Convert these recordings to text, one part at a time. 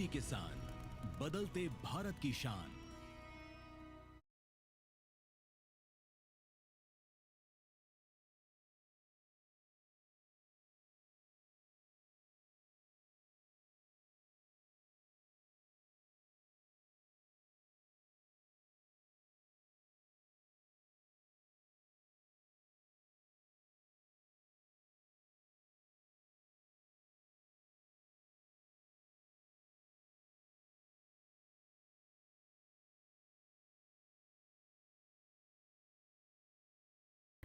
देसी किसान, बदलते भारत की शान।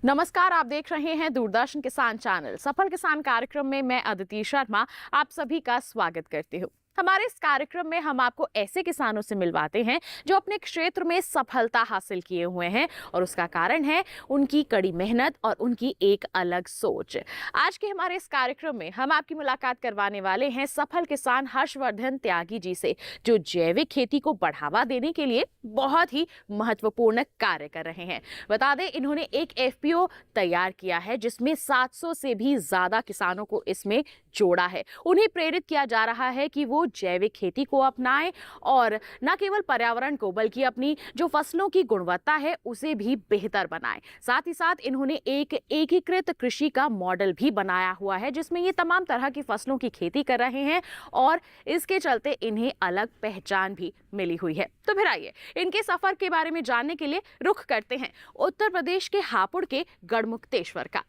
नमस्कार, आप देख रहे हैं दूरदर्शन किसान चैनल। सफल किसान कार्यक्रम में मैं अदिति शर्मा आप सभी का स्वागत करती हूँ। हमारे इस कार्यक्रम में हम आपको ऐसे किसानों से मिलवाते हैं जो अपने क्षेत्र में सफलता हासिल किए हुए हैं और उसका कारण है उनकी कड़ी मेहनत और उनकी एक अलग सोच। आज के हमारे इस कार्यक्रम में हम आपकी मुलाकात करवाने वाले हैं सफल किसान हर्षवर्धन त्यागी जी से, जो जैविक खेती को बढ़ावा देने के लिए बहुत ही महत्वपूर्ण कार्य कर रहे हैं। बता दें, इन्होंने एक एफपीओ तैयार किया है जिसमें 700 से भी ज्यादा किसानों को इसमें जोड़ा है। उन्हें प्रेरित किया जा रहा है कि वो जैविक खेती को अपनाएं और न केवल पर्यावरण को बल्कि अपनी जो फसलों की गुणवत्ता है उसे भी बेहतर बनाएं। साथ ही साथ इन्होंने एक एकीकृत कृषि का मॉडल भी बनाया हुआ है जिसमें ये तमाम तरह की फसलों की खेती कर रहे हैं और इसके चलते इन्हें अलग पहचान भी मिली हुई है। तो फिर आइए इनके सफर के बारे में जानने के लिए रुख करते हैं उत्तर प्रदेश के हापुड़ के गढ़मुक्तेश्वर का।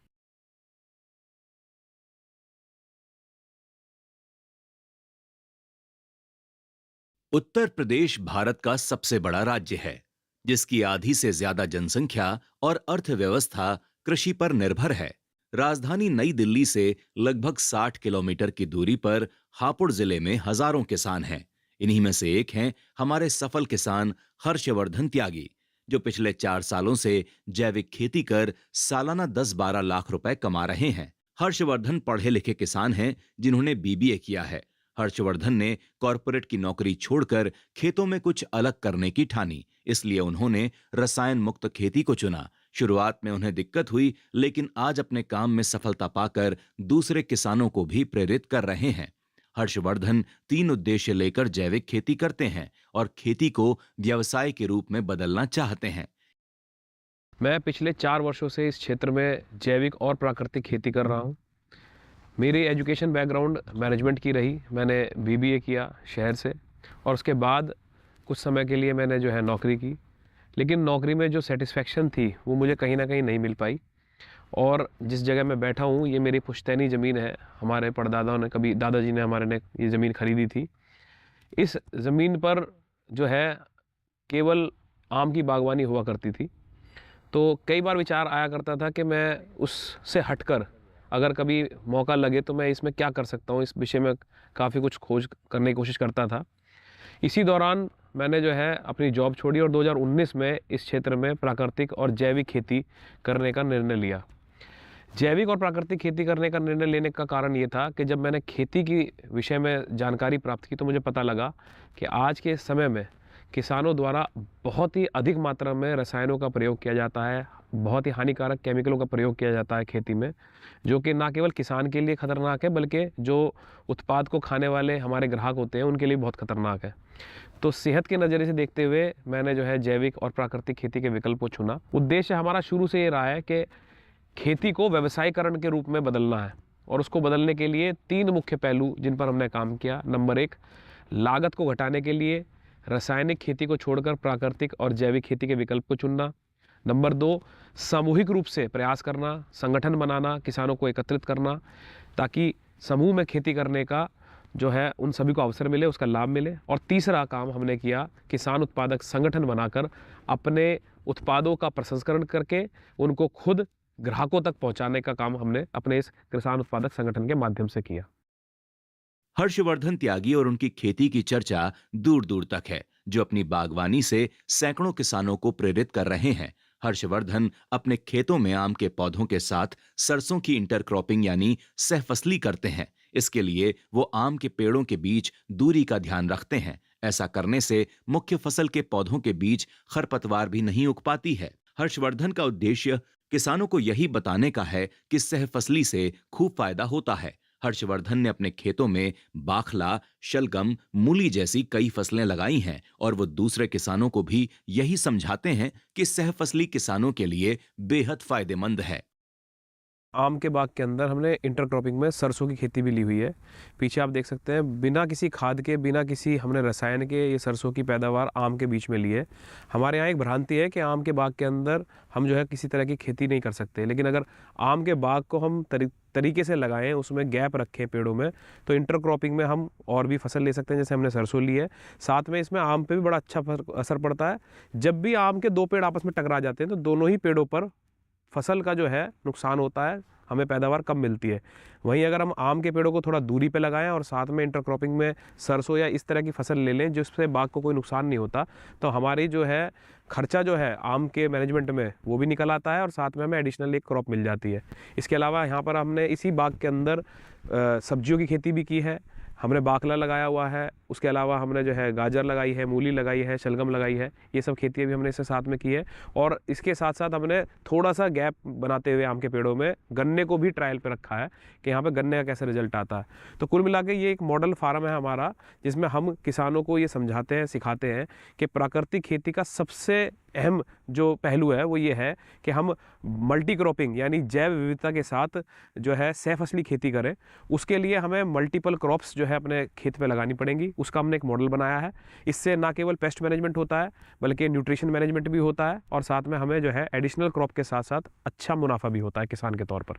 उत्तर प्रदेश भारत का सबसे बड़ा राज्य है, जिसकी आधी से ज्यादा जनसंख्या और अर्थव्यवस्था कृषि पर निर्भर है। राजधानी नई दिल्ली से लगभग 60 किलोमीटर की दूरी पर हापुड़ जिले में हजारों किसान हैं। इन्हीं में से एक हैं हमारे सफल किसान हर्षवर्धन त्यागी, जो पिछले 4 सालों से जैविक खेती कर सालाना 10-12 लाख रुपए कमा रहे हैं। हर्षवर्धन पढ़े लिखे किसान हैं जिन्होंने बीबीए किया है। हर्षवर्धन ने कॉरपोरेट की नौकरी छोड़कर खेतों में कुछ अलग करने की ठानी, इसलिए उन्होंने रसायन मुक्त खेती को चुना। शुरुआत में उन्हें दिक्कत हुई, लेकिन आज अपने काम में सफलता पाकर दूसरे किसानों को भी प्रेरित कर रहे हैं। हर्षवर्धन 3 उद्देश्य लेकर जैविक खेती करते हैं और खेती को व्यवसाय के रूप में बदलना चाहते हैं। मैं पिछले 4 वर्षों से इस क्षेत्र में जैविक और प्राकृतिक खेती कर रहा हूँ। मेरी एजुकेशन बैकग्राउंड मैनेजमेंट की रही। मैंने बीबीए किया शहर से और उसके बाद कुछ समय के लिए मैंने जो है नौकरी की, लेकिन नौकरी में जो सेटिस्फेक्शन थी वो मुझे कहीं ना कहीं नहीं मिल पाई। और जिस जगह मैं बैठा हूँ ये मेरी पुश्तैनी ज़मीन है। हमारे परदादाओं ने, कभी दादाजी ने हमारे ने ये ज़मीन खरीदी थी। इस ज़मीन पर जो है केवल आम की बागवानी हुआ करती थी। तो कई बार विचार आया करता था कि मैं उससे हटकर अगर कभी मौका लगे तो मैं इसमें क्या कर सकता हूँ। इस विषय में काफ़ी कुछ खोज करने की कोशिश करता था। इसी दौरान मैंने जो है अपनी जॉब छोड़ी और 2019 में इस क्षेत्र में प्राकृतिक और जैविक खेती करने का निर्णय लिया। जैविक और प्राकृतिक खेती करने का निर्णय लेने का कारण ये था कि जब मैंने खेती की विषय में जानकारी प्राप्त की तो मुझे पता लगा कि आज के समय में किसानों द्वारा बहुत ही अधिक मात्रा में रसायनों का प्रयोग किया जाता है, बहुत ही हानिकारक केमिकलों का प्रयोग किया जाता है खेती में, जो कि ना केवल किसान के लिए खतरनाक है बल्कि जो उत्पाद को खाने वाले हमारे ग्राहक होते हैं उनके लिए बहुत खतरनाक है। तो सेहत के नज़रिए से देखते हुए मैंने जो है जैविक और प्राकृतिक खेती के विकल्प को चुना। उद्देश्य हमारा शुरू से ये रहा है कि खेती को व्यवसायीकरण के रूप में बदलना है और उसको बदलने के लिए 3 मुख्य पहलू जिन पर हमने काम किया। नंबर 1, लागत को घटाने के लिए रासायनिक खेती को छोड़कर प्राकृतिक और जैविक खेती के विकल्प को चुनना। नंबर 2, सामूहिक रूप से प्रयास करना, संगठन बनाना, किसानों को एकत्रित करना ताकि समूह में खेती करने का जो है उन सभी को अवसर मिले, उसका लाभ मिले। और तीसरा काम हमने किया, किसान उत्पादक संगठन बनाकर अपने उत्पादों का प्रसंस्करण करके उनको खुद ग्राहकों तक पहुंचाने का काम हमने अपने इस किसान उत्पादक संगठन के माध्यम से किया। हर्षवर्धन त्यागी और उनकी खेती की चर्चा दूर दूर तक है, जो अपनी बागवानी से सैकड़ों किसानों को प्रेरित कर रहे हैं। हर्षवर्धन अपने खेतों में आम के पौधों के साथ सरसों की इंटरक्रॉपिंग यानी सहफसली करते हैं। इसके लिए वो आम के पेड़ों के बीच दूरी का ध्यान रखते हैं। ऐसा करने से मुख्य फसल के पौधों के बीच खरपतवार भी नहीं उग पाती है। हर्षवर्धन का उद्देश्य किसानों को यही बताने का है कि सहफसली से खूब फायदा होता है। हर्षवर्धन ने अपने खेतों में बाखला, शलगम, मूली जैसी कई फसलें लगाई हैं और वो दूसरे किसानों को भी यही समझाते हैं कि सहफसली किसानों के लिए बेहद फायदेमंद है। आम के बाग के अंदर हमने इंटरक्रॉपिंग में सरसों की खेती भी ली हुई है। पीछे आप देख सकते हैं, बिना किसी खाद के, बिना किसी हमने रसायन के ये सरसों की पैदावार आम के बीच में ली है। हमारे यहाँ एक भ्रांति है कि आम के बाग के अंदर हम जो है किसी तरह की खेती नहीं कर सकते, लेकिन अगर आम के बाग को हम तरीके से लगाएं, उसमें गैप रखें पेड़ों में, तो इंटरक्रॉपिंग में हम और भी फसल ले सकते हैं। जैसे हमने सरसों ली है, साथ में इसमें आम पे भी बड़ा अच्छा असर पड़ता है। जब भी आम के दो पेड़ आपस में टकरा जाते हैं तो दोनों ही पेड़ों पर फसल का जो है नुकसान होता है, हमें पैदावार कम मिलती है। वहीं अगर हम आम के पेड़ों को थोड़ा दूरी पे लगाएं और साथ में इंटरक्रॉपिंग में सरसों या इस तरह की फसल ले लें जिससे बाग को कोई नुकसान नहीं होता, तो हमारी जो है खर्चा जो है आम के मैनेजमेंट में वो भी निकल आता है और साथ में हमें एडिशनल एक क्रॉप मिल जाती है। इसके अलावा यहाँ पर हमने इसी बाग के अंदर सब्जियों की खेती भी की है। हमने बाकला लगाया हुआ है, उसके अलावा हमने जो है गाजर लगाई है, मूली लगाई है, शलगम लगाई है। ये सब खेती भी हमने इसके साथ में की है और इसके साथ साथ हमने थोड़ा सा गैप बनाते हुए आम के पेड़ों में गन्ने को भी ट्रायल पे रखा है कि यहाँ पे गन्ने का कैसे रिजल्ट आता है। तो कुल मिला के ये एक मॉडल फार्म है हमारा, जिसमें हम किसानों को ये समझाते हैं, सिखाते हैं कि प्राकृतिक खेती का सबसे अहम जो पहलू है वो ये है कि हम मल्टी क्रॉपिंग यानी जैव विविधता के साथ जो है सहफसली खेती करें। उसके लिए हमें मल्टीपल क्रॉप्स जो है अपने खेत पे लगानी पड़ेंगी, उसका हमने एक मॉडल बनाया है। इससे ना केवल पेस्ट मैनेजमेंट होता है बल्कि न्यूट्रिशन मैनेजमेंट भी होता है और साथ में हमें जो है एडिशनल क्रॉप के साथ साथ अच्छा मुनाफा भी होता है किसान के तौर पर।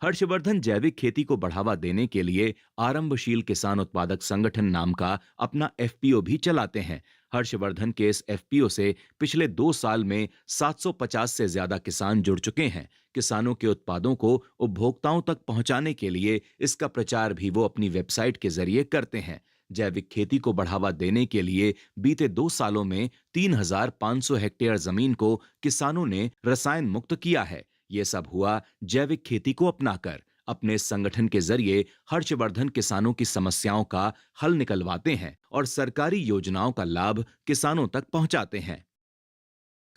हर्षवर्धन जैविक खेती को बढ़ावा देने के लिए आरंभशील किसान उत्पादक संगठन नाम का अपना एफपीओ भी चलाते हैं। हर्षवर्धन के इस एफपीओ से पिछले 2 साल में 750 से ज्यादा किसान जुड़ चुके हैं। किसानों के उत्पादों को उपभोक्ताओं तक पहुंचाने के लिए इसका प्रचार भी वो अपनी वेबसाइट के जरिए करते हैं। जैविक खेती को बढ़ावा देने के लिए बीते 2 सालों में 3,500 हेक्टेयर जमीन को किसानों ने रसायन मुक्त किया है। ये सब हुआ जैविक खेती को अपनाकर। अपने संगठन के जरिए हर्षवर्धन किसानों की समस्याओं का हल निकलवाते हैं और सरकारी योजनाओं का लाभ किसानों तक पहुंचाते हैं।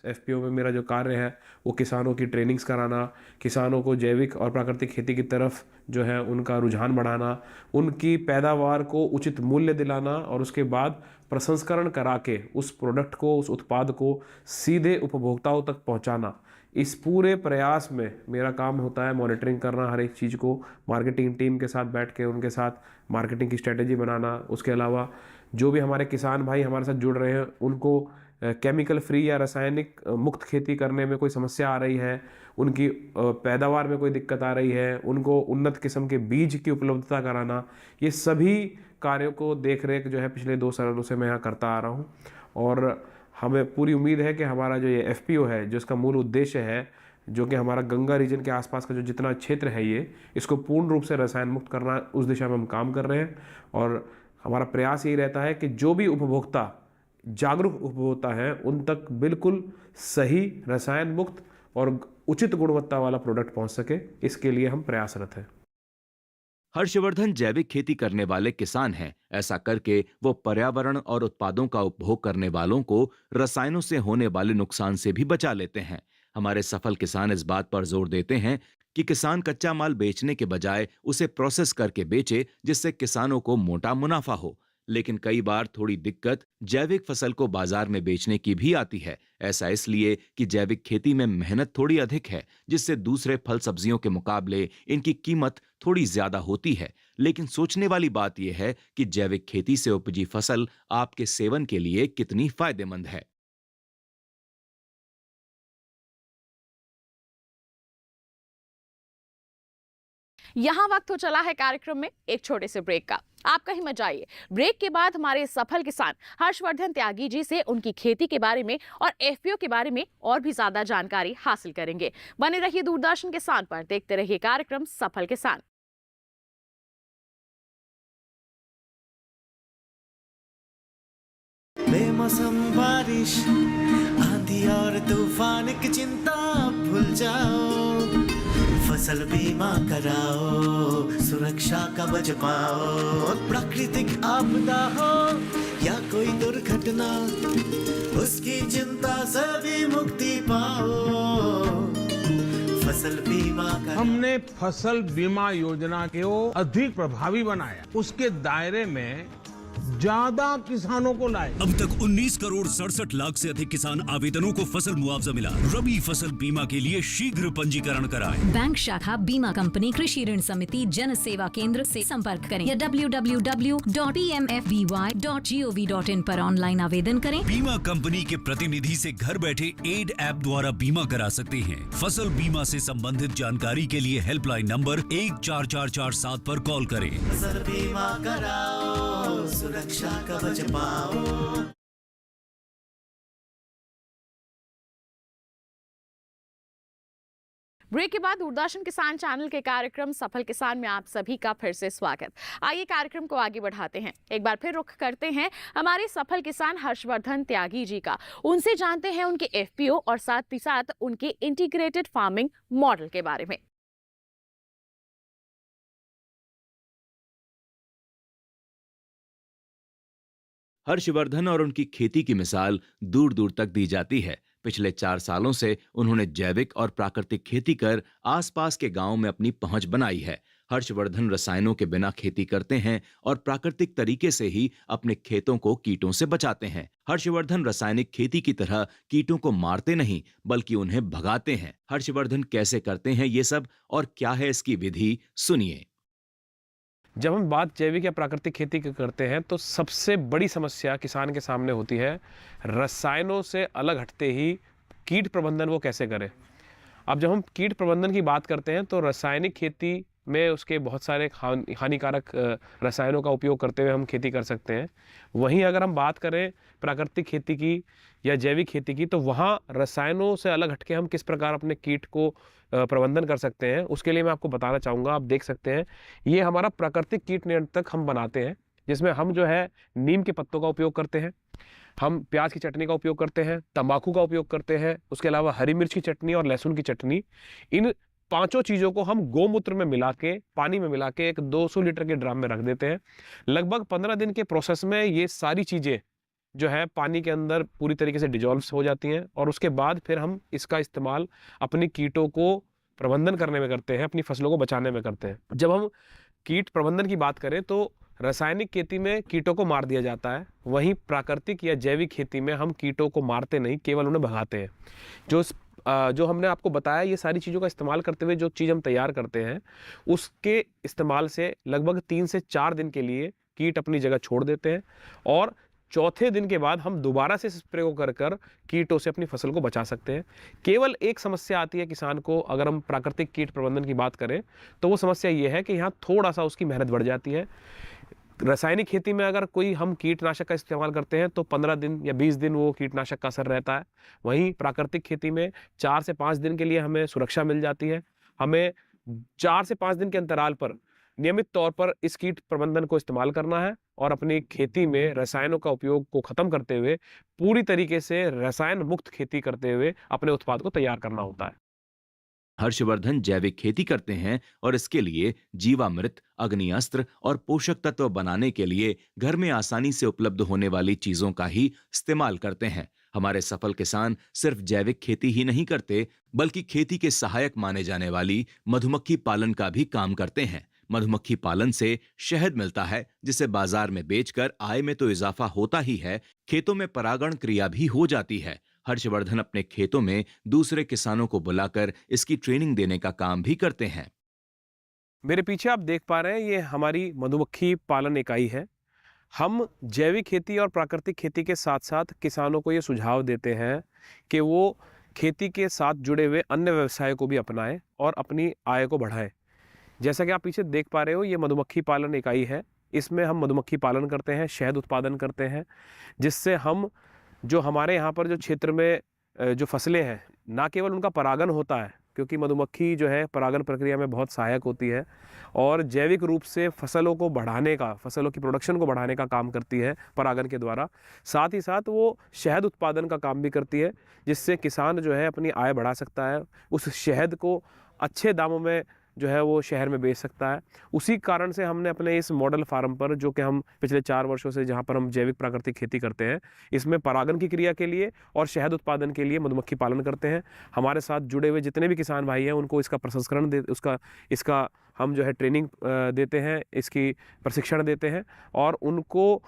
एफपीओ में मेरा जो कार्य है वो किसानों की ट्रेनिंग्स कराना, किसानों को जैविक और प्राकृतिक खेती की तरफ जो है उनका रुझान बढ़ाना, उनकी पैदावार को उचित मूल्य दिलाना और उसके बाद प्रसंस्करण करा के उस प्रोडक्ट को, उस उत्पाद को सीधे उपभोक्ताओं तक पहुंचाना। इस पूरे प्रयास में मेरा काम होता है मॉनिटरिंग करना हर एक चीज़ को, मार्केटिंग टीम के साथ बैठ के उनके साथ मार्केटिंग की स्ट्रेटेजी बनाना। उसके अलावा जो भी हमारे किसान भाई हमारे साथ जुड़ रहे हैं उनको केमिकल फ्री या रासायनिक मुक्त खेती करने में कोई समस्या आ रही है, उनकी पैदावार में कोई दिक्कत आ रही है, उनको उन्नत किस्म के बीज की उपलब्धता कराना, ये सभी कार्यों को देख रेख जो है पिछले 2 सालों से मैं यहाँ करता आ रहा हूँ। और हमें पूरी उम्मीद है कि हमारा जो ये एफपीओ है, जो इसका मूल उद्देश्य है, जो कि हमारा गंगा रीजन के आसपास का जो जितना क्षेत्र है ये, इसको पूर्ण रूप से रसायन मुक्त करना, उस दिशा में हम काम कर रहे हैं। और हमारा प्रयास यही रहता है कि जो भी उपभोक्ता, जागरूक उपभोक्ता हैं, उन तक बिल्कुल सही रसायन मुक्त और उचित गुणवत्ता वाला प्रोडक्ट पहुंच सके, इसके लिए हम प्रयासरत हैं। हर्षवर्धन जैविक खेती करने वाले किसान हैं। ऐसा करके वो पर्यावरण और उत्पादों का उपभोग करने वालों को रसायनों से होने वाले नुकसान से भी बचा लेते हैं। हमारे सफल किसान इस बात पर जोर देते हैं कि किसान कच्चा माल बेचने के बजाय उसे प्रोसेस करके बेचे, जिससे किसानों को मोटा मुनाफा हो। लेकिन कई बार थोड़ी दिक्कत जैविक फसल को बाजार में बेचने की भी आती है। ऐसा इसलिए कि जैविक खेती में मेहनत थोड़ी अधिक है, जिससे दूसरे फल सब्जियों के मुकाबले इनकी कीमत थोड़ी ज्यादा होती है। लेकिन सोचने वाली बात यह है कि जैविक खेती से उपजी फसल आपके सेवन के लिए कितनी फायदेमंद है। यहाँ वक्त हो चला है कार्यक्रम में एक छोटे से ब्रेक का। आप कहीं मत जाइए। ब्रेक के बाद हमारे सफल किसान हर्षवर्धन त्यागी जी से उनकी खेती के बारे में और एफपीओ के बारे में और भी ज्यादा जानकारी हासिल करेंगे। बने रहिए दूरदर्शन किसान पर, देखते रहिए कार्यक्रम सफल किसान। बेमौसम बारिश, आंधी और तूफान की चिंता भूल जाओ, फसल बीमा कराओ, सुरक्षा कवच पाओ। प्राकृतिक आपदा हो या कोई दुर्घटना, उसकी चिंता से भी मुक्ति पाओ। फसल बीमा कराओ। हमने फसल बीमा योजना को अधिक प्रभावी बनाया, उसके दायरे में ज्यादा किसानों को लाए। अब तक 19 करोड़ 67 लाख से अधिक किसान आवेदनों को फसल मुआवजा मिला। रबी फसल बीमा के लिए शीघ्र पंजीकरण कराएं। बैंक शाखा, बीमा कंपनी, कृषि ऋण समिति, जन सेवा केंद्र से संपर्क करें या www.pmfby.gov.in पर ऑनलाइन आवेदन करें। बीमा कंपनी के प्रतिनिधि से घर बैठे एड ऐप द्वारा बीमा करा सकते हैं। फसल बीमा से संबंधित जानकारी के लिए हेल्पलाइन नंबर 14447 पर कॉल करें। फसल बीमा कराओ, सुरक्षा कवच पाओ। ब्रेक के बाद दूरदर्शन किसान चैनल के कार्यक्रम सफल किसान में आप सभी का फिर से स्वागत। आइए कार्यक्रम को आगे बढ़ाते हैं। एक बार फिर रुख करते हैं हमारे सफल किसान हर्षवर्धन त्यागी जी का। उनसे जानते हैं उनके एफपीओ और साथ ही साथ उनके इंटीग्रेटेड फार्मिंग मॉडल के बारे में। हर्षवर्धन और उनकी खेती की मिसाल दूर दूर तक दी जाती है। पिछले 4 सालों से उन्होंने जैविक और प्राकृतिक खेती कर आसपास के गांवों में अपनी पहुंच बनाई है। हर्षवर्धन रसायनों के बिना खेती करते हैं और प्राकृतिक तरीके से ही अपने खेतों को कीटों से बचाते हैं। हर्षवर्धन रासायनिक खेती की तरह कीटों को मारते नहीं बल्कि उन्हें भगाते हैं। हर्षवर्धन कैसे करते हैं ये सब और क्या है इसकी विधि, सुनिए। जब हम बात जैविक या प्राकृतिक खेती की करते हैं तो सबसे बड़ी समस्या किसान के सामने होती है रसायनों से अलग हटते ही कीट प्रबंधन वो कैसे करें। अब जब हम कीट प्रबंधन की बात करते हैं तो रासायनिक खेती में उसके बहुत सारे हानिकारक रसायनों का उपयोग करते हुए हम खेती कर सकते हैं। वहीं अगर हम बात करें प्राकृतिक खेती की या जैविक खेती की तो वहाँ रसायनों से अलग हटके हम किस प्रकार अपने कीट को प्रबंधन कर सकते हैं, उसके लिए मैं आपको बताना चाहूँगा। आप देख सकते हैं ये हमारा प्राकृतिक कीट नियंत्रक हम बनाते हैं, जिसमें हम जो है नीम के पत्तों का उपयोग करते हैं, हम प्याज की चटनी का उपयोग करते हैं, तंबाकू का उपयोग करते हैं, उसके अलावा हरी मिर्च की चटनी और लहसुन की चटनी। इन 5 चीज़ों को हम गोमूत्र में मिला के, पानी में मिला के एक 200 लीटर के ड्राम में रख देते हैं। लगभग 15 दिन के प्रोसेस में ये सारी चीज़ें जो है पानी के अंदर पूरी तरीके से डिजॉल्व हो जाती हैं और उसके बाद फिर हम इसका इस्तेमाल अपनी कीटों को प्रबंधन करने में करते हैं, अपनी फसलों को बचाने में करते हैं। जब हम कीट प्रबंधन की बात करें तो रासायनिक खेती में कीटों को मार दिया जाता है, वहीं प्राकृतिक या जैविक खेती में हम कीटों को मारते नहीं, केवल उन्हें भगाते हैं। जो हमने आपको बताया ये सारी चीज़ों का इस्तेमाल करते हुए जो चीज़ हम तैयार करते हैं उसके इस्तेमाल से लगभग 3 से 4 दिन के लिए कीट अपनी जगह छोड़ देते हैं और चौथे दिन के बाद हम दोबारा से स्प्रे को कर कीटों से अपनी फसल को बचा सकते हैं। केवल एक समस्या आती है किसान को, अगर हम प्राकृतिक कीट प्रबंधन की बात करें तो वो समस्या ये है कि यहाँ थोड़ा सा उसकी मेहनत बढ़ जाती है। रासायनिक खेती में अगर कोई हम कीटनाशक का इस्तेमाल करते हैं तो 15 दिन या 20 दिन वो कीटनाशक का असर रहता है। वहीं प्राकृतिक खेती में 4 से 5 दिन के लिए हमें सुरक्षा मिल जाती है। हमें 4 से 5 दिन के अंतराल पर नियमित तौर पर इस कीट प्रबंधन को इस्तेमाल करना है और अपनी खेती में रसायनों का उपयोग को खत्म करते हुए पूरी तरीके से रसायन मुक्त खेती करते हुए अपने उत्पाद को तैयार करना होता है। हर्षवर्धन जैविक खेती करते हैं और इसके लिए जीवामृत, अग्निअस्त्र और पोषक तत्व बनाने के लिए घर में आसानी से उपलब्ध होने वाली चीजों का ही इस्तेमाल करते हैं। हमारे सफल किसान सिर्फ जैविक खेती ही नहीं करते बल्कि खेती के सहायक माने जाने वाली मधुमक्खी पालन का भी काम करते हैं। मधुमक्खी पालन से शहद मिलता है जिसे बाजार में बेचकर आय में तो इजाफा होता ही है, खेतों में परागण क्रिया भी हो जाती है। हर्षवर्धन अपने खेतों में दूसरे किसानों को बुलाकर इसकी ट्रेनिंग देने का काम भी करते हैं। मेरे पीछे आप देख पा रहे हैं ये हमारी मधुमक्खी पालन इकाई है। हम जैविक खेती और प्राकृतिक खेती के साथ साथ किसानों को ये सुझाव देते हैं कि वो खेती के साथ जुड़े हुए अन्य व्यवसायों को भी अपनाएं और अपनी आय को बढ़ाएं। जैसा कि आप पीछे देख पा रहे हो ये मधुमक्खी पालन इकाई है। इसमें हम मधुमक्खी पालन करते हैं, शहद उत्पादन करते हैं, जिससे हम जो हमारे यहाँ पर जो क्षेत्र में जो फसलें हैं ना केवल उनका परागण होता है, क्योंकि मधुमक्खी जो है परागण प्रक्रिया में बहुत सहायक होती है और जैविक रूप से फसलों को बढ़ाने का, फसलों की प्रोडक्शन को बढ़ाने का काम करती है परागण के द्वारा। साथ ही साथ वो शहद उत्पादन का काम भी करती है, जिससे किसान जो है अपनी आय बढ़ा सकता है। उस शहद को अच्छे दामों में जो है वो शहर में बेच सकता है। उसी कारण से हमने अपने इस मॉडल फार्म पर, जो कि हम पिछले 4 वर्षों से जहाँ पर हम जैविक प्राकृतिक खेती करते हैं, इसमें परागण की क्रिया के लिए और शहद उत्पादन के लिए मधुमक्खी पालन करते हैं। हमारे साथ जुड़े हुए जितने भी किसान भाई हैं उनको इसका प्रसंस्करण इसका हम जो है ट्रेनिंग देते हैं, इसकी प्रशिक्षण देते हैं और उनको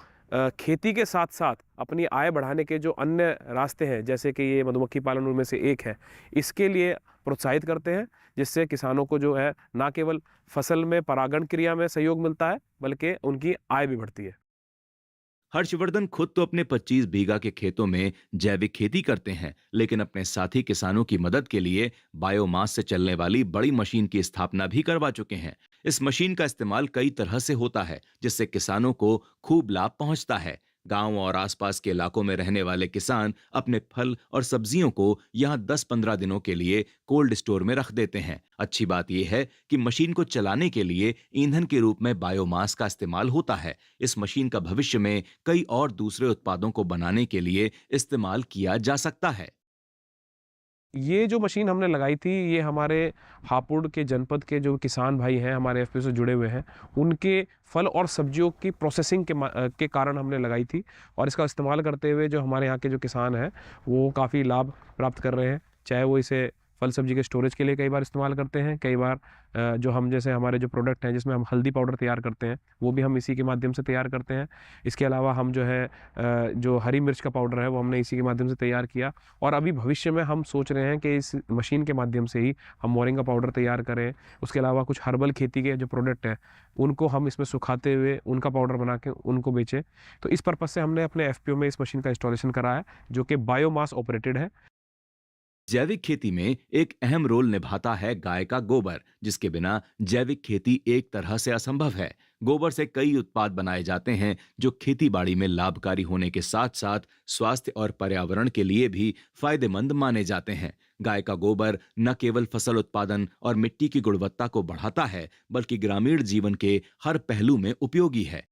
खेती के साथ साथ अपनी आय बढ़ाने के जो अन्य रास्ते हैं, जैसे कि ये मधुमक्खी पालन उनमें से एक है, इसके लिए प्रोत्साहित करते हैं, जिससे किसानों को जो है ना केवल फसल में परागण क्रिया में सहयोग मिलता है बल्कि उनकी आय भी बढ़ती है। हर्षवर्धन खुद तो अपने 25 बीघा के खेतों में जैविक खेती करते हैं, लेकिन अपने साथी किसानों की मदद के लिए बायोमास से चलने वाली बड़ी मशीन की स्थापना भी करवा चुके हैं। इस मशीन का इस्तेमाल कई तरह से होता है, जिससे किसानों को खूब लाभ पहुंचता है। गांव और आसपास के इलाकों में रहने वाले किसान अपने फल और सब्जियों को यहां 10-15 दिनों के लिए कोल्ड स्टोर में रख देते हैं। अच्छी बात यह है कि मशीन को चलाने के लिए ईंधन के रूप में बायोमास का इस्तेमाल होता है। इस मशीन का भविष्य में कई और दूसरे उत्पादों को बनाने के लिए इस्तेमाल किया जा सकता है। ये जो मशीन हमने लगाई थी, ये हमारे हापुड़ के जनपद के जो किसान भाई हैं, हमारे एफपीओ से जुड़े हुए हैं, उनके फल और सब्जियों की प्रोसेसिंग के कारण हमने लगाई थी और इसका इस्तेमाल करते हुए जो हमारे यहाँ के जो किसान हैं वो काफ़ी लाभ प्राप्त कर रहे हैं। चाहे वो इसे फल सब्जी के स्टोरेज के लिए कई बार इस्तेमाल करते हैं, कई बार जो हम जैसे हमारे जो प्रोडक्ट हैं जिसमें हम हल्दी पाउडर तैयार करते हैं वो भी हम इसी के माध्यम से तैयार करते हैं। इसके अलावा हम जो है जो हरी मिर्च का पाउडर है वो हमने इसी के माध्यम से तैयार किया और अभी भविष्य में हम सोच रहे हैं कि इस मशीन के माध्यम से ही हम मोरिंगा पाउडर तैयार करें। उसके अलावा कुछ हर्बल खेती के जो प्रोडक्ट हैं उनको हम इसमें सुखाते हुए उनका पाउडर बना के उनको बेचें। तो इस पर्पज़ से हमने अपने एफपीओ में इस मशीन का इंस्टॉलेशन करा है, जो कि बायोमास ऑपरेटेड है। जैविक खेती में एक अहम रोल निभाता है गाय का गोबर, जिसके बिना जैविक खेती एक तरह से असंभव है। गोबर से कई उत्पाद बनाए जाते हैं जो खेती-बाड़ी में लाभकारी होने के साथ साथ स्वास्थ्य और पर्यावरण के लिए भी फायदेमंद माने जाते हैं। गाय का गोबर न केवल फसल उत्पादन और मिट्टी की गुणवत्ता को बढ़ाता है, बल्कि ग्रामीण जीवन के हर पहलू में उपयोगी है।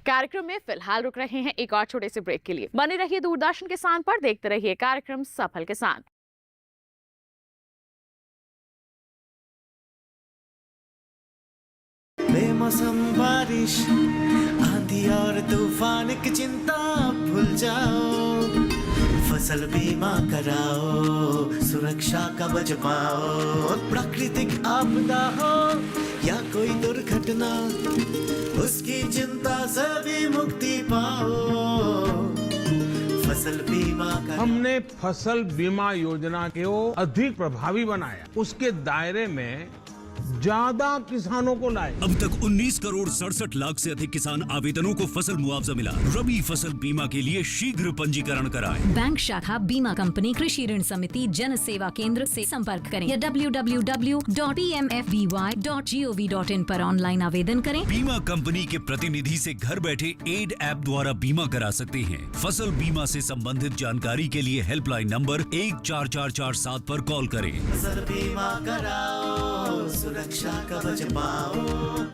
कार्यक्रम में फिलहाल रुक रहे हैं एक और छोटे से ब्रेक के लिए। बने रहिए दूरदर्शन किसान पर, देखते रहिए कार्यक्रम सफल किसान। बेमौसम बारिश, आंधी और तूफान की चिंता भूल जाओ, फसल बीमा कराओ, सुरक्षा कवच पाओ। प्राकृतिक आपदा हो या कोई दुर्घटना, उसकी चिंता से भी मुक्ति पाओ, फसल बीमा कराओ। हमने फसल बीमा योजना को अधिक प्रभावी बनाया, उसके दायरे में ज्यादा किसानों को लाए। अब तक 19 करोड़ 67 लाख से अधिक किसान आवेदनों को फसल मुआवजा मिला। रबी फसल बीमा के लिए शीघ्र पंजीकरण कराएं। बैंक शाखा, बीमा कंपनी, कृषि ऋण समिति, जन सेवा केंद्र से संपर्क करें या www.pmfby.gov.in पर ऑनलाइन आवेदन करें। बीमा कंपनी के प्रतिनिधि से घर बैठे एड ऐप द्वारा बीमा करा सकते हैं। फसल बीमा से संबंधित जानकारी के लिए हेल्पलाइन नंबर 14447 पर कॉल करें। फसल बीमा कराओ, सुरक्षा कवच पाओ।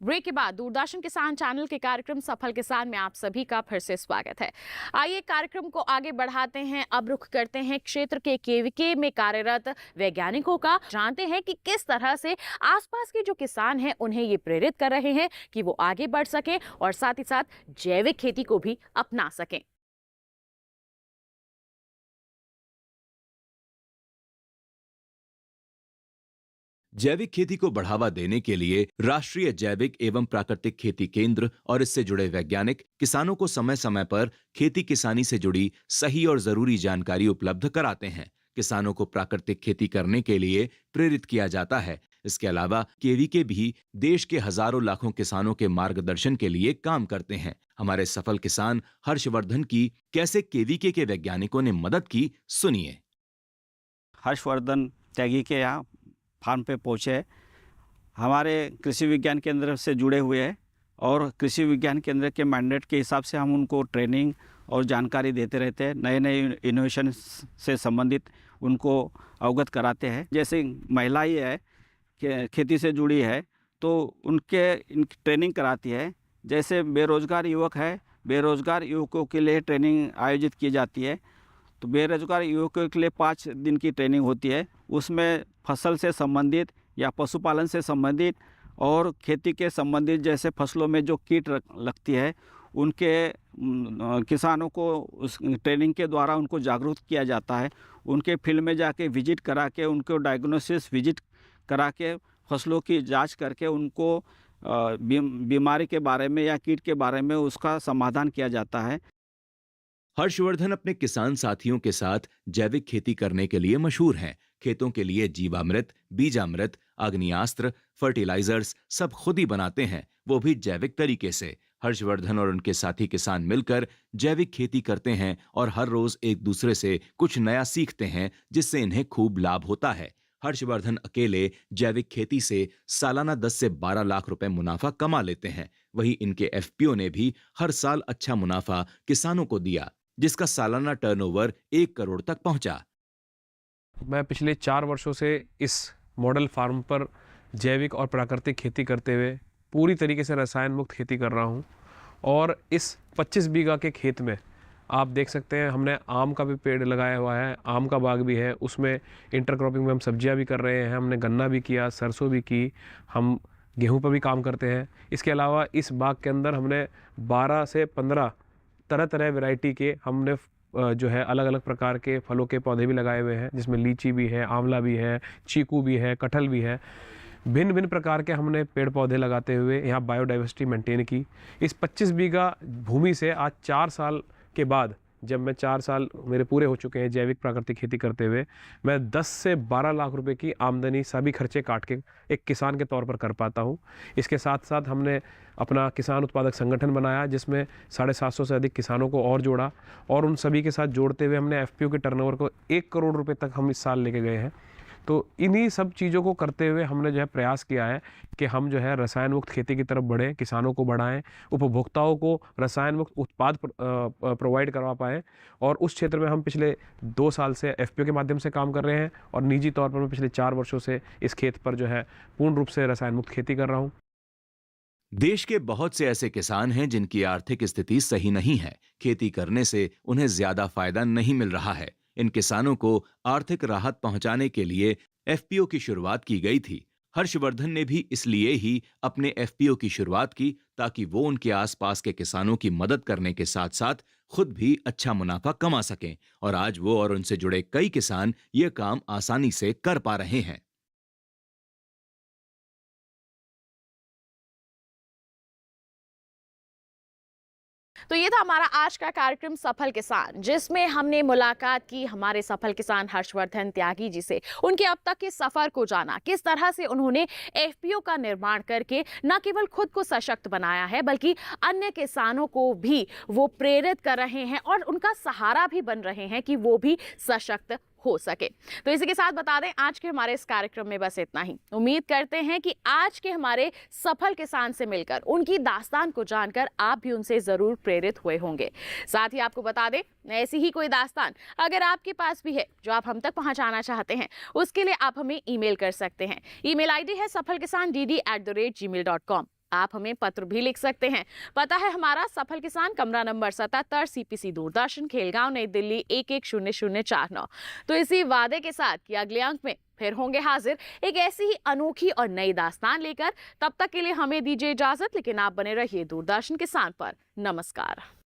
ब्रेक के बाद दूरदर्शन किसान चैनल के कार्यक्रम सफल किसान में आप सभी का फिर से स्वागत है। आइए कार्यक्रम को आगे बढ़ाते हैं। अब रुख करते हैं क्षेत्र के केवीके में कार्यरत वैज्ञानिकों का। जानते हैं कि किस तरह से आसपास के जो किसान हैं उन्हें ये प्रेरित कर रहे हैं कि वो आगे बढ़ सकें और साथ ही साथ जैविक खेती को भी अपना सकें। जैविक खेती को बढ़ावा देने के लिए राष्ट्रीय जैविक एवं प्राकृतिक खेती केंद्र और इससे जुड़े वैज्ञानिक किसानों को समय समय पर खेती किसानी से जुड़ी सही और जरूरी जानकारी उपलब्ध कराते हैं। किसानों को प्राकृतिक खेती करने के लिए प्रेरित किया जाता है। इसके अलावा केवीके भी देश के हजारों लाखों किसानों के मार्गदर्शन के लिए काम करते हैं। हमारे सफल किसान हर्षवर्धन की कैसे केवीके के वैज्ञानिकों ने मदद की, सुनिए। हर्षवर्धन त्यागी के यहाँ फार्म पे पहुँचे, हमारे कृषि विज्ञान केंद्र से जुड़े हुए हैं और कृषि विज्ञान केंद्र के मैंडेट के हिसाब से हम उनको ट्रेनिंग और जानकारी देते रहते हैं। नए नए इनोवेशन से संबंधित उनको अवगत कराते हैं। जैसे महिला ही है खेती से जुड़ी है तो इनकी ट्रेनिंग कराती है। जैसे बेरोजगार युवक है, बेरोजगार युवकों के लिए ट्रेनिंग आयोजित की जाती है। तो बेरोजगार युवकों के लिए 5 दिन की ट्रेनिंग होती है। उसमें फसल से संबंधित या पशुपालन से संबंधित और खेती के संबंधित जैसे फसलों में जो कीट लगती है उनके किसानों को उस ट्रेनिंग के द्वारा उनको जागरूक किया जाता है। उनके फील्ड में जाके विजिट करा के उनको डायग्नोसिस विजिट करा के फसलों की जांच करके उनको बीमारी के बारे में या कीट के बारे में उसका समाधान किया जाता है। हर्षवर्धन अपने किसान साथियों के साथ जैविक खेती करने के लिए मशहूर हैं। खेतों के लिए जीवामृत, बीजामृत, अग्नियास्त्र, फर्टिलाइजर्स सब खुद ही बनाते हैं, वो भी जैविक तरीके से। हर्षवर्धन और उनके साथी किसान मिलकर जैविक खेती करते हैं और हर रोज एक दूसरे से कुछ नया सीखते हैं, जिससे इन्हें खूब लाभ होता है। हर्षवर्धन अकेले जैविक खेती से सालाना 10 से 12 लाख रुपए मुनाफा कमा लेते हैं। वहीं इनके एफपीओ ने भी हर साल अच्छा मुनाफा किसानों को दिया, जिसका सालाना टर्नओवर 1 करोड़ तक पहुंचा। मैं पिछले 4 वर्षों से इस मॉडल फार्म पर जैविक और प्राकृतिक खेती करते हुए पूरी तरीके से रसायन मुक्त खेती कर रहा हूं। और इस 25 बीघा के खेत में आप देख सकते हैं हमने आम का भी पेड़ लगाया हुआ है, आम का बाग भी है। उसमें इंटरक्रॉपिंग में हम सब्जियां भी कर रहे हैं, हमने गन्ना भी किया, सरसों भी की, हम गेहूं पर भी काम करते हैं। इसके अलावा इस बाग के अंदर हमने 12 से 15 तरह तरह वैरायटी के हमने जो है अलग अलग प्रकार के फलों के पौधे भी लगाए हुए हैं, जिसमें लीची भी है, आंवला भी है, चीकू भी है, कटहल भी है। भिन्न भिन्न प्रकार के हमने पेड़ पौधे लगाते हुए यहाँ बायोडाइवर्सिटी मेंटेन की। इस 25 बीघा भूमि से आज 4 साल के बाद, जब मैं 4 साल मेरे पूरे हो चुके हैं जैविक प्राकृतिक खेती करते हुए, मैं 10 से 12 लाख रुपए की आमदनी सभी खर्चे काट के एक किसान के तौर पर कर पाता हूँ। इसके साथ साथ हमने अपना किसान उत्पादक संगठन बनाया, जिसमें 750 से अधिक किसानों को और जोड़ा, और उन सभी के साथ जोड़ते हुए हमने एफपीओ के टर्नओवर को 1 करोड़ रुपए तक हम इस साल लेके गए हैं। तो इन्हीं सब चीज़ों को करते हुए हमने जो है प्रयास किया है कि हम जो है रसायन मुक्त खेती की तरफ बढ़ें, किसानों को बढ़ाएं, उपभोक्ताओं को रसायन मुक्त उत्पाद प्रोवाइड करवा पाएँ। और उस क्षेत्र में हम पिछले 2 साल से एफपीओ के माध्यम से काम कर रहे हैं, और निजी तौर पर मैं पिछले 4 वर्षों से इस खेत पर जो है पूर्ण रूप से रसायन मुक्त खेती कर रहा हूँ। देश के बहुत से ऐसे किसान हैं जिनकी आर्थिक स्थिति सही नहीं है। खेती करने से उन्हें ज्यादा फायदा नहीं मिल रहा है। इन किसानों को आर्थिक राहत पहुंचाने के लिए एफपीओ की शुरुआत की गई थी। हर्षवर्धन ने भी इसलिए ही अपने एफपीओ की शुरुआत की, ताकि वो उनके आसपास के किसानों की मदद करने के साथ साथ खुद भी अच्छा मुनाफा कमा सकें। और आज वो और उनसे जुड़े कई किसान ये काम आसानी से कर पा रहे हैं। तो ये था हमारा आज का कार्यक्रम सफल किसान, जिसमें हमने मुलाकात की हमारे सफल किसान हर्षवर्धन त्यागी जी से। उनके अब तक के सफर को जाना, किस तरह से उन्होंने एफपीओ का निर्माण करके न केवल खुद को सशक्त बनाया है, बल्कि अन्य किसानों को भी वो प्रेरित कर रहे हैं और उनका सहारा भी बन रहे हैं कि वो भी सशक्त हो सके। तो इसी के साथ बता दें, आज के हमारे इस कार्यक्रम में बस इतना ही। उम्मीद करते हैं कि आज के हमारे सफल किसान से मिलकर, उनकी दास्तान को जानकर आप भी उनसे जरूर प्रेरित हुए होंगे। साथ ही आपको बता दें, ऐसी ही कोई दास्तान अगर आपके पास भी है जो आप हम तक पहुंचाना चाहते हैं, उसके लिए आप हमें ईमेल कर सकते हैं। ईमेल आईडी है safalkisan@gmail.com। आप हमें पत्र भी लिख सकते हैं। पता है हमारा सफल किसान, कमरा नंबर 77, CPC दूरदर्शन, खेलगांव, नई दिल्ली 110049। तो इसी वादे के साथ कि अगले अंक में फिर होंगे हाजिर एक ऐसी ही अनोखी और नई दास्तान लेकर। तब तक के लिए हमें दीजिए इजाजत, लेकिन आप बने रहिए दूरदर्शन किसान पर। नमस्कार।